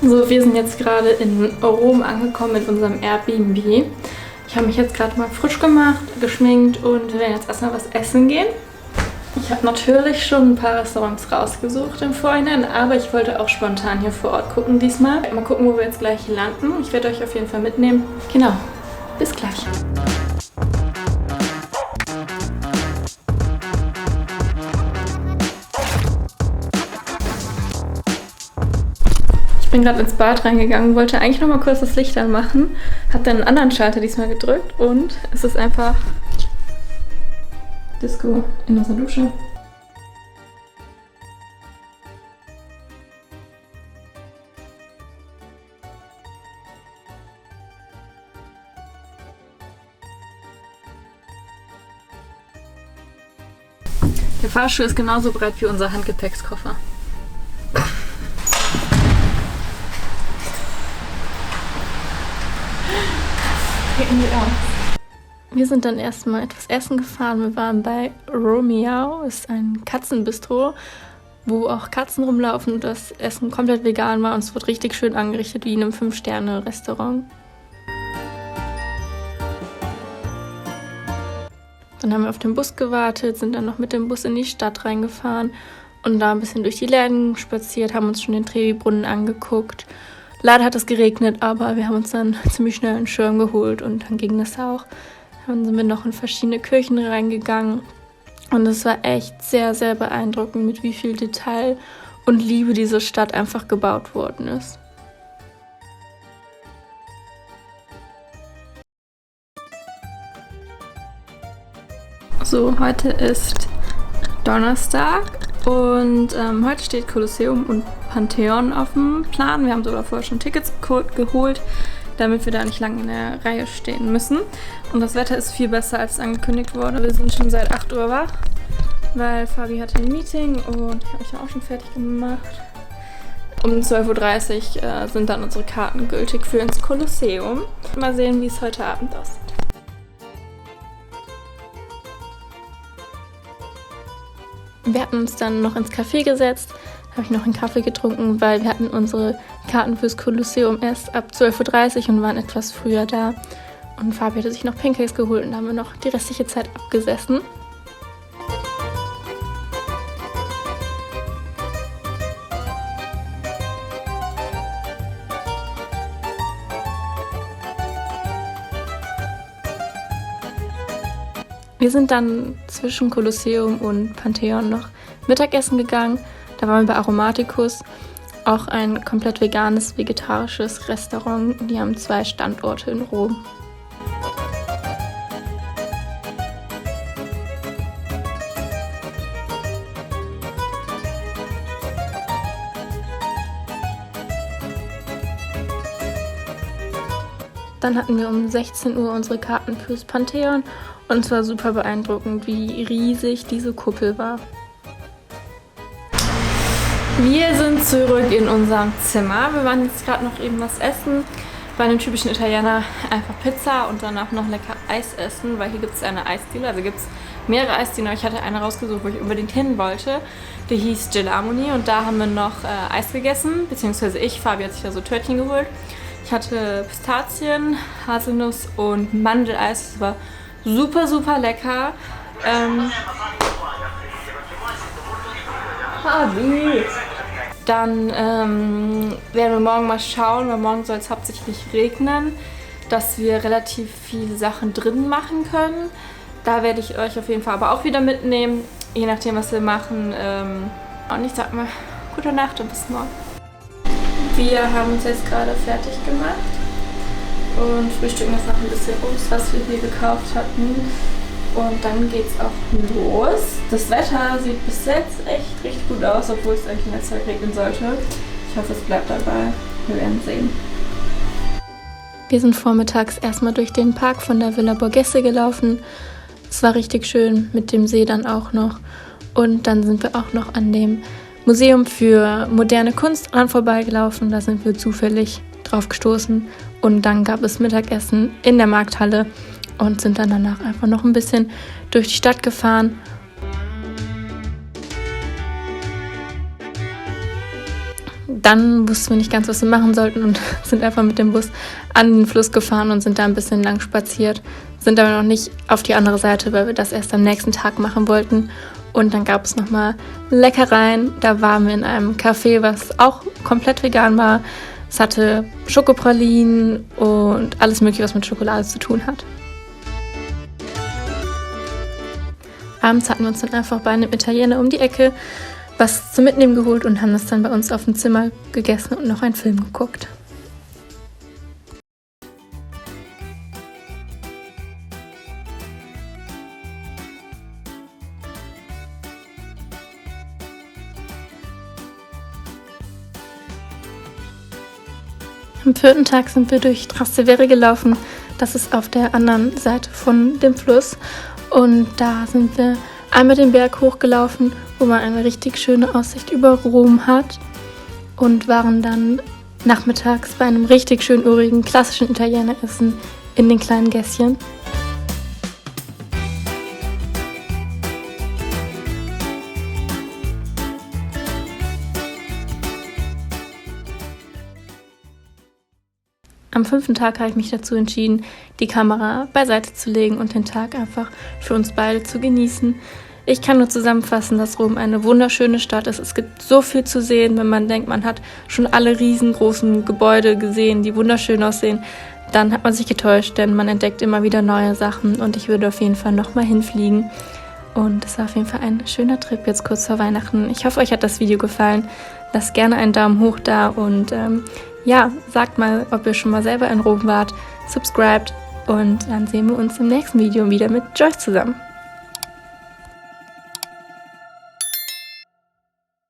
So, wir sind jetzt gerade in Rom angekommen in unserem Airbnb. Ich habe mich jetzt gerade mal frisch gemacht, geschminkt und wir werden jetzt erstmal was essen gehen. Ich habe natürlich schon ein paar Restaurants rausgesucht im Vorhinein, aber ich wollte auch spontan hier vor Ort gucken diesmal. Mal gucken, wo wir jetzt gleich landen. Ich werde euch auf jeden Fall mitnehmen. Genau, bis gleich. Ich bin gerade ins Bad reingegangen, wollte eigentlich noch mal kurz das Licht anmachen, habe dann einen anderen Schalter diesmal gedrückt und es ist einfach Disco in unserer Dusche. Der Fahrstuhl ist genauso breit wie unser Handgepäckskoffer. Wir sind dann erstmal etwas essen gefahren. Wir waren bei Romiao, ist ein Katzenbistro, wo auch Katzen rumlaufen und das Essen komplett vegan war und es wird richtig schön angerichtet wie in einem 5-Sterne-Restaurant. Dann haben wir auf den Bus gewartet, sind dann noch mit dem Bus in die Stadt reingefahren und da ein bisschen durch die Läden spaziert, haben uns schon den Trevi-Brunnen angeguckt. Leider hat es geregnet, aber wir haben uns dann ziemlich schnell einen Schirm geholt und dann ging das auch. Dann sind wir noch in verschiedene Kirchen reingegangen und es war echt sehr, sehr beeindruckend, mit wie viel Detail und Liebe diese Stadt einfach gebaut worden ist. So, heute ist Donnerstag und heute steht Kolosseum und Pantheon auf dem Plan. Wir haben sogar vorher schon Tickets geholt, damit wir da nicht lange in der Reihe stehen müssen. Und das Wetter ist viel besser, als angekündigt wurde. Wir sind schon seit 8 Uhr wach, weil Fabi hatte ein Meeting und ich habe mich dann auch schon fertig gemacht. Um 12:30 Uhr sind dann unsere Karten gültig für ins Kolosseum. Mal sehen, wie es heute Abend aussieht. Wir hatten uns dann noch ins Café gesetzt, habe ich noch einen Kaffee getrunken, weil wir hatten unsere Karten fürs Kolosseum erst ab 12:30 Uhr und waren etwas früher da. Und Fabi hatte sich noch Pancakes geholt und da haben wir noch die restliche Zeit abgesessen. Wir sind dann zwischen Kolosseum und Pantheon noch Mittagessen gegangen. Da waren wir bei Aromaticus, auch ein komplett veganes, vegetarisches Restaurant. Die haben 2 Standorte in Rom. Dann hatten wir um 16 Uhr unsere Karten fürs Pantheon und es war super beeindruckend, wie riesig diese Kuppel war. Wir sind zurück in unserem Zimmer. Wir waren jetzt gerade noch eben was essen. Bei einem typischen Italiener einfach Pizza und danach noch lecker Eis essen, weil hier gibt es eine Eisdiele. Also gibt es mehrere Eisdielen, aber ich hatte eine rausgesucht, wo ich unbedingt hin wollte. Die hieß Gelamoni und da haben wir noch Eis gegessen, beziehungsweise ich. Fabi hat sich da so Törtchen geholt. Ich hatte Pistazien, Haselnuss und Mandeleis. Das war super, super lecker. Dann werden wir morgen mal schauen, weil morgen soll es hauptsächlich regnen, dass wir relativ viele Sachen drin machen können. Da werde ich euch auf jeden Fall aber auch wieder mitnehmen, je nachdem, was wir machen. Und ich sag mal, gute Nacht und bis morgen. Wir haben uns jetzt gerade fertig gemacht und frühstücken jetzt noch ein bisschen Obst, was wir hier gekauft hatten. Und dann geht's auch los. Das Wetter sieht bis jetzt echt richtig gut aus, obwohl es eigentlich in der Zeit regnen sollte. Ich hoffe, es bleibt dabei. Wir werden sehen. Wir sind vormittags erstmal durch den Park von der Villa Borghese gelaufen. Es war richtig schön, mit dem See dann auch noch. Und dann sind wir auch noch an dem Museum für moderne Kunst dran vorbeigelaufen. Da sind wir zufällig drauf gestoßen. Und dann gab es Mittagessen in der Markthalle und sind dann danach einfach noch ein bisschen durch die Stadt gefahren. Dann wussten wir nicht ganz, was wir machen sollten und sind einfach mit dem Bus an den Fluss gefahren und sind da ein bisschen lang spaziert. Sind aber noch nicht auf die andere Seite, weil wir das erst am nächsten Tag machen wollten. Und dann gab es nochmal Leckereien. Da waren wir in einem Café, was auch komplett vegan war. Es hatte Schokopralinen und alles Mögliche, was mit Schokolade zu tun hat. Abends hatten wir uns dann einfach bei einem Italiener um die Ecke was zum Mitnehmen geholt und haben das dann bei uns auf dem Zimmer gegessen und noch einen Film geguckt. Am 4. Tag sind wir durch Trastevere gelaufen. Das ist auf der anderen Seite von dem Fluss. Und da sind wir einmal den Berg hochgelaufen, wo man eine richtig schöne Aussicht über Rom hat. Und waren dann nachmittags bei einem richtig schön urigen, klassischen Italiener essen in den kleinen Gässchen. Am 5. Tag habe ich mich dazu entschieden, die Kamera beiseite zu legen und den Tag einfach für uns beide zu genießen. Ich kann nur zusammenfassen, dass Rom eine wunderschöne Stadt ist. Es gibt so viel zu sehen, wenn man denkt, man hat schon alle riesengroßen Gebäude gesehen, die wunderschön aussehen. Dann hat man sich getäuscht, denn man entdeckt immer wieder neue Sachen und ich würde auf jeden Fall nochmal hinfliegen. Und es war auf jeden Fall ein schöner Trip jetzt kurz vor Weihnachten. Ich hoffe, euch hat das Video gefallen. Lasst gerne einen Daumen hoch da und sagt mal, ob ihr schon mal selber in Rom wart. Subscribt und dann sehen wir uns im nächsten Video wieder mit Joyce zusammen.